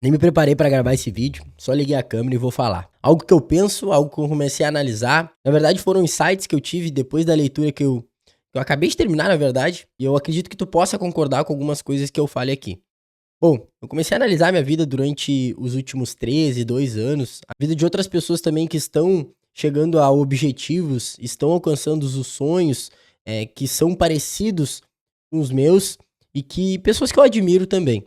Nem me preparei para gravar esse vídeo, só liguei a câmera e vou falar. Algo que eu penso, algo que eu comecei a analisar. Na verdade, foram insights que eu tive depois da leitura que eu acabei de terminar, na verdade. E eu acredito que tu possa concordar com algumas coisas que eu falei aqui. Bom, eu comecei a analisar minha vida durante os últimos 13, 2 anos. A vida de outras pessoas também que estão chegando a objetivos, estão alcançando os sonhos que são parecidos com os meus e que pessoas que eu admiro também.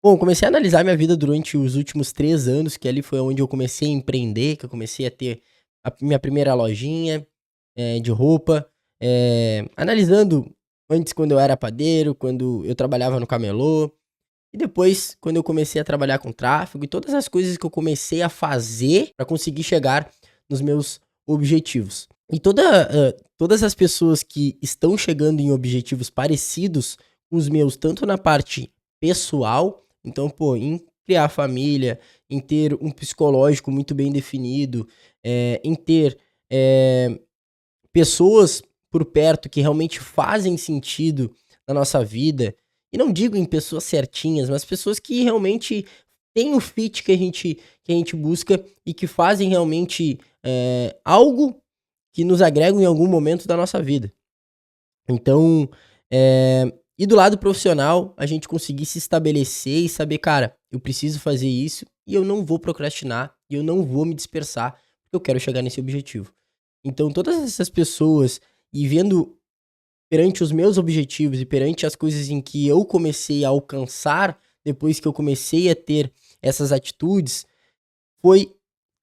Bom, comecei a analisar minha vida durante os últimos 3 anos, que ali foi onde eu comecei a empreender, que eu comecei a ter a minha primeira lojinha, de roupa, analisando antes quando eu era padeiro, quando eu trabalhava no camelô, e depois quando eu comecei a trabalhar com tráfego e todas as coisas que eu comecei a fazer para conseguir chegar nos meus objetivos. E todas as pessoas que estão chegando em objetivos parecidos com os meus, tanto na parte pessoal, então, pô, em criar família, em ter um psicológico muito bem definido, em ter pessoas por perto que realmente fazem sentido na nossa vida, e não digo em pessoas certinhas, mas pessoas que realmente têm o fit que a gente busca e que fazem realmente algo que nos agregam em algum momento da nossa vida. Então, e do lado profissional, a gente conseguir se estabelecer e saber, cara, eu preciso fazer isso e eu não vou procrastinar e eu não vou me dispersar, porque eu quero chegar nesse objetivo. Então, todas essas pessoas e vendo perante os meus objetivos e perante as coisas em que eu comecei a alcançar depois que eu comecei a ter essas atitudes, foi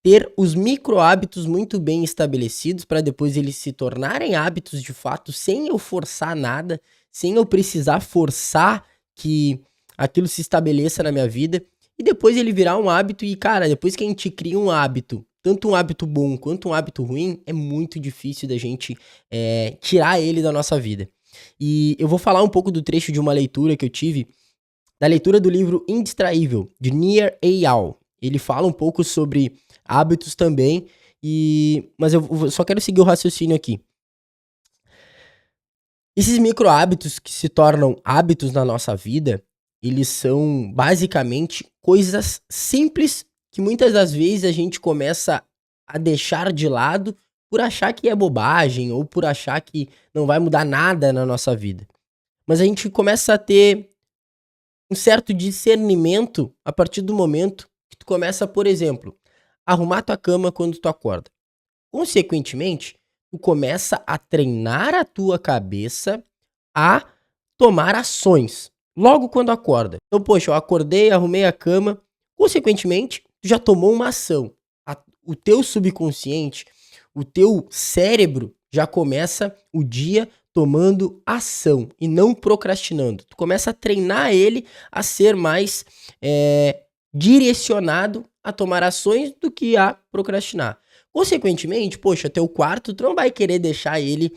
ter os micro hábitos muito bem estabelecidos para depois eles se tornarem hábitos de fato, sem eu forçar nada, sem eu precisar forçar que aquilo se estabeleça na minha vida, e depois ele virar um hábito. E cara, depois que a gente cria um hábito, tanto um hábito bom quanto um hábito ruim, é muito difícil da gente tirar ele da nossa vida. E eu vou falar um pouco do trecho de uma leitura que eu tive, da leitura do livro Indistraível, de Nir Eyal. Ele fala um pouco sobre hábitos também, mas eu só quero seguir o raciocínio aqui. Esses micro hábitos que se tornam hábitos na nossa vida, eles são basicamente coisas simples que muitas das vezes a gente começa a deixar de lado por achar que é bobagem ou por achar que não vai mudar nada na nossa vida. Mas a gente começa a ter um certo discernimento a partir do momento que tu começa, por exemplo, arrumar tua cama quando tu acorda. Consequentemente, tu começa a treinar a tua cabeça a tomar ações logo quando acorda. Então, poxa, eu acordei, arrumei a cama, consequentemente, tu já tomou uma ação. O teu subconsciente, o teu cérebro já começa o dia tomando ação e não procrastinando. Tu começa a treinar ele a ser mais direcionado a tomar ações do que a procrastinar. Consequentemente, poxa, teu quarto, tu não vai querer deixar ele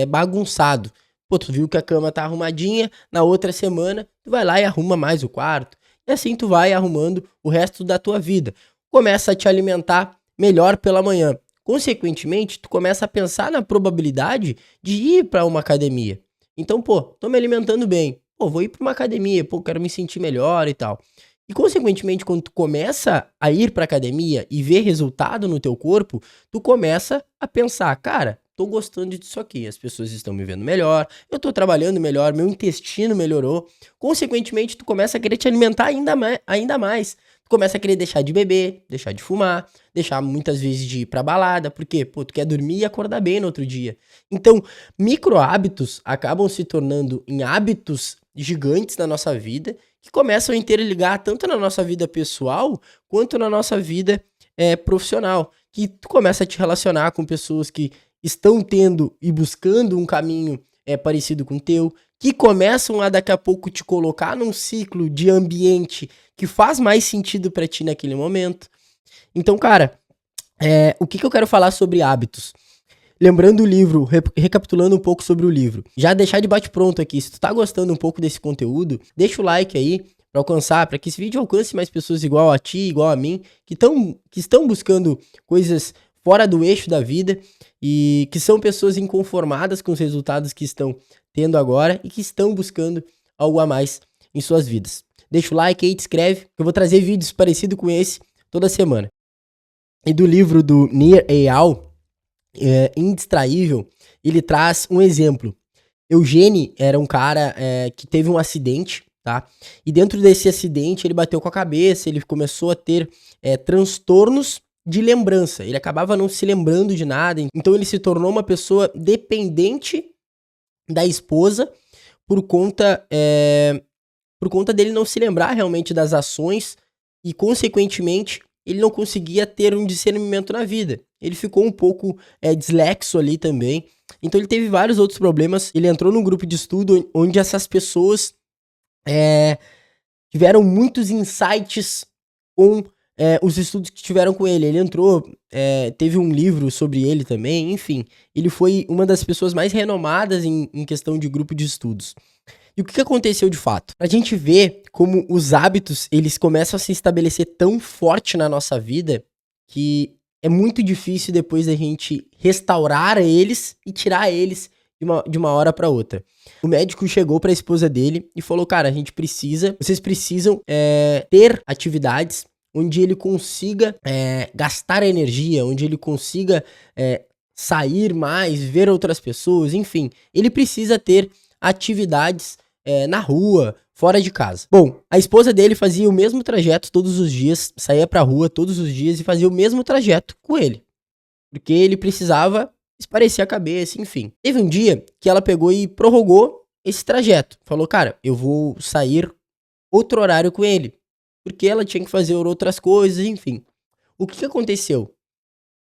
bagunçado. Pô, tu viu que a cama tá arrumadinha, na outra semana tu vai lá e arruma mais o quarto. E assim tu vai arrumando o resto da tua vida. Começa a te alimentar melhor pela manhã. Consequentemente, tu começa a pensar na probabilidade de ir para uma academia. Então, pô, tô me alimentando bem. Pô, vou ir para uma academia, pô, quero me sentir melhor e tal. E consequentemente, quando tu começa a ir pra academia e ver resultado no teu corpo, tu começa a pensar, cara, tô gostando disso aqui, as pessoas estão me vendo melhor, eu tô trabalhando melhor, meu intestino melhorou. Consequentemente, tu começa a querer te alimentar ainda mais. Tu começa a querer deixar de beber, deixar de fumar, deixar muitas vezes de ir pra balada, porque, pô, tu quer dormir e acordar bem no outro dia. Então, micro hábitos acabam se tornando em hábitos gigantes na nossa vida, que começam a interligar tanto na nossa vida pessoal quanto na nossa vida profissional. Que tu começa a te relacionar com pessoas que estão tendo e buscando um caminho parecido com o teu, que começam a daqui a pouco te colocar num ciclo de ambiente que faz mais sentido pra ti naquele momento. Então, cara, o que eu quero falar sobre hábitos? Lembrando o livro, recapitulando um pouco sobre o livro. Já deixar de bate-pronto aqui, se tu tá gostando um pouco desse conteúdo, deixa o like aí pra alcançar, para que esse vídeo alcance mais pessoas igual a ti, igual a mim, que estão buscando coisas fora do eixo da vida e que são pessoas inconformadas com os resultados que estão tendo agora e que estão buscando algo a mais em suas vidas. deixa o like aí, te inscreve, que eu vou trazer vídeos parecidos com esse toda semana. E do livro do Nir Eyal, Indistraível, ele traz um exemplo. Eugênio era um cara que teve um acidente, tá? E dentro desse acidente ele bateu com a cabeça, ele começou a ter transtornos de lembrança. Ele acabava não se lembrando de nada, então ele se tornou uma pessoa dependente da esposa por conta dele não se lembrar realmente das ações e, consequentemente, ele não conseguia ter um discernimento na vida. Ele ficou um pouco dislexo ali também. Então ele teve vários outros problemas. Ele entrou num grupo de estudo onde essas pessoas tiveram muitos insights com os estudos que tiveram com ele. Ele entrou, teve um livro sobre ele também, enfim. Ele foi uma das pessoas mais renomadas em questão de grupo de estudos. E o que aconteceu de fato? Pra gente ver como os hábitos, eles começam a se estabelecer tão forte na nossa vida que é muito difícil depois da gente restaurar eles e tirar eles de uma hora pra outra. O médico chegou pra esposa dele e falou, cara, vocês precisam ter atividades onde ele consiga gastar energia, onde ele consiga sair mais, ver outras pessoas, enfim. Ele precisa ter atividades na rua, fora de casa. Bom, a esposa dele fazia o mesmo trajeto todos os dias, saía pra rua todos os dias e fazia o mesmo trajeto com ele. Porque ele precisava espairecer a cabeça, enfim. Teve um dia que ela pegou e prorrogou esse trajeto. Falou, cara, eu vou sair outro horário com ele. Porque ela tinha que fazer outras coisas, enfim. O que aconteceu?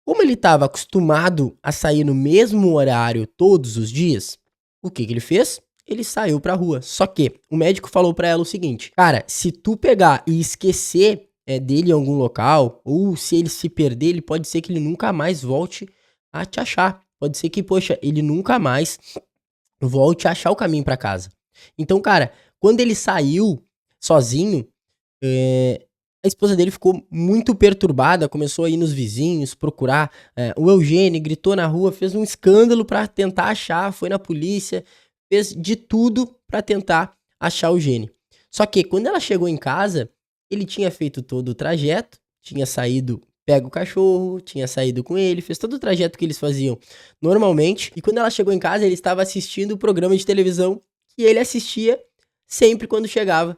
Como ele estava acostumado a sair no mesmo horário todos os dias, o que ele fez? Ele saiu pra rua. Só que o médico falou pra ela o seguinte, cara, se tu pegar e esquecer dele em algum local, ou se ele se perder, ele pode ser que ele nunca mais volte a te achar. Pode ser que, poxa, ele nunca mais volte a achar o caminho pra casa. Então, cara, quando ele saiu sozinho, a esposa dele ficou muito perturbada, começou a ir nos vizinhos, procurar o Eugênio, gritou na rua, fez um escândalo pra tentar achar, foi na polícia, fez de tudo pra tentar achar o Eugênio. Só que quando ela chegou em casa, ele tinha feito todo o trajeto, tinha saído, pega o cachorro, tinha saído com ele, fez todo o trajeto que eles faziam normalmente. E quando ela chegou em casa, ele estava assistindo o programa de televisão que ele assistia sempre quando chegava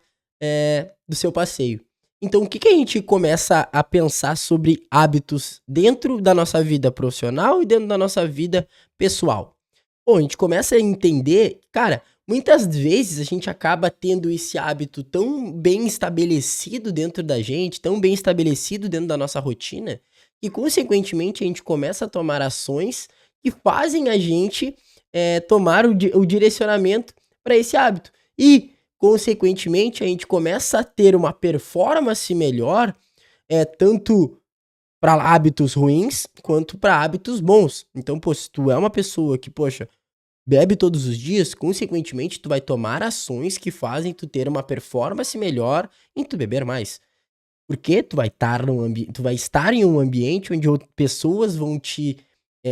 do seu passeio. Então, o que a gente começa a pensar sobre hábitos dentro da nossa vida profissional e dentro da nossa vida pessoal? Bom, a gente começa a entender, cara, muitas vezes a gente acaba tendo esse hábito tão bem estabelecido dentro da gente, tão bem estabelecido dentro da nossa rotina, que consequentemente a gente começa a tomar ações que fazem a gente tomar o direcionamento para esse hábito. E, consequentemente, a gente começa a ter uma performance melhor, tanto para hábitos ruins quanto para hábitos bons. Então, pô, se tu é uma pessoa que, poxa, bebe todos os dias, consequentemente, tu vai tomar ações que fazem tu ter uma performance melhor em tu beber mais. Porque tu vai estar em um ambiente onde pessoas vão te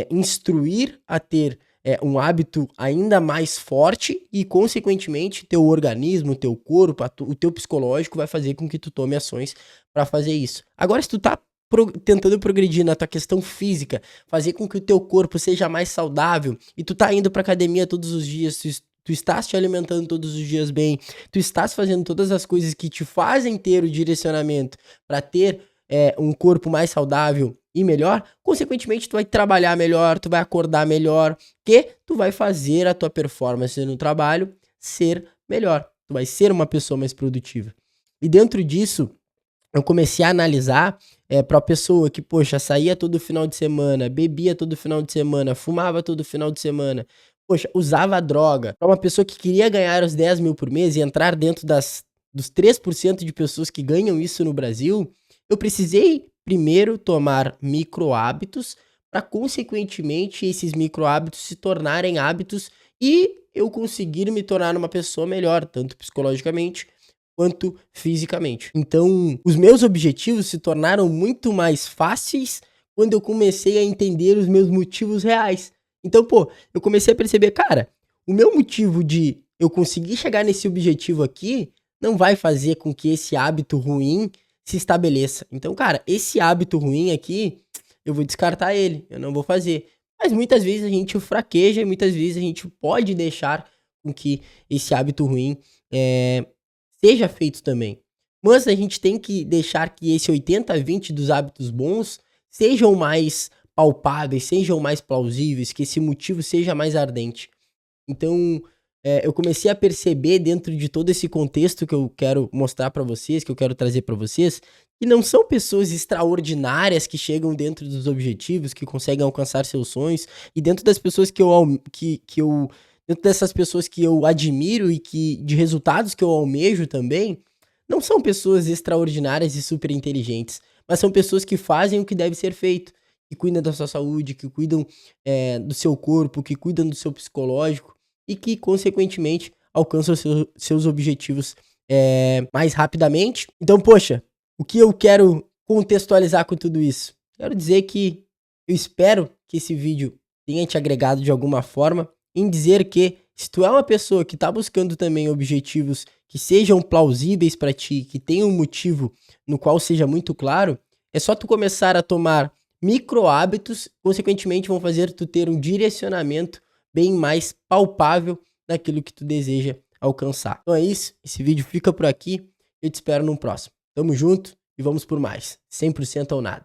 instruir a ter um hábito ainda mais forte e, consequentemente, teu organismo, teu corpo, o teu psicológico vai fazer com que tu tome ações para fazer isso. Agora, se tu tá tentando progredir na tua questão física, fazer com que o teu corpo seja mais saudável e tu tá indo pra academia todos os dias, tu estás te alimentando todos os dias bem, tu estás fazendo todas as coisas que te fazem ter o direcionamento para ter um corpo mais saudável e melhor, consequentemente tu vai trabalhar melhor, tu vai acordar melhor, que tu vai fazer a tua performance no trabalho ser melhor, tu vai ser uma pessoa mais produtiva. E dentro disso, eu comecei a analisar pra pessoa que, poxa, saía todo final de semana, bebia todo final de semana, fumava todo final de semana, poxa, usava droga. Pra uma pessoa que queria ganhar os 10 mil por mês e entrar dentro dos 3% de pessoas que ganham isso no Brasil, eu precisei primeiro tomar micro hábitos para, consequentemente, esses micro hábitos se tornarem hábitos e eu conseguir me tornar uma pessoa melhor, tanto psicologicamente quanto fisicamente. Então, os meus objetivos se tornaram muito mais fáceis quando eu comecei a entender os meus motivos reais. Então, pô, eu comecei a perceber, cara, o meu motivo de eu conseguir chegar nesse objetivo aqui não vai fazer com que esse hábito ruim se estabeleça. Então, cara, esse hábito ruim aqui, eu vou descartar ele, eu não vou fazer. Mas muitas vezes a gente fraqueja e muitas vezes a gente pode deixar com que esse hábito ruim seja feito também. Mas a gente tem que deixar que esse 80-20 dos hábitos bons sejam mais palpáveis, sejam mais plausíveis, que esse motivo seja mais ardente. Então, eu comecei a perceber dentro de todo esse contexto que eu quero mostrar pra vocês, que eu quero trazer pra vocês, que não são pessoas extraordinárias que chegam dentro dos objetivos, que conseguem alcançar seus sonhos, e dentro das pessoas dentro dessas pessoas que eu admiro e que de resultados que eu almejo também, não são pessoas extraordinárias e super inteligentes, mas são pessoas que fazem o que deve ser feito, que cuidam da sua saúde, que cuidam do seu corpo, que cuidam do seu psicológico e que, consequentemente, alcançam seus objetivos mais rapidamente. Então, poxa, o que eu quero contextualizar com tudo isso? Quero dizer que eu espero que esse vídeo tenha te agregado de alguma forma em dizer que se tu é uma pessoa que está buscando também objetivos que sejam plausíveis para ti, que tenham um motivo no qual seja muito claro, é só tu começar a tomar micro hábitos, consequentemente vão fazer tu ter um direcionamento bem mais palpável daquilo que tu deseja alcançar. Então é isso, esse vídeo fica por aqui, eu te espero no próximo. Tamo junto e vamos por mais, 100% ou nada.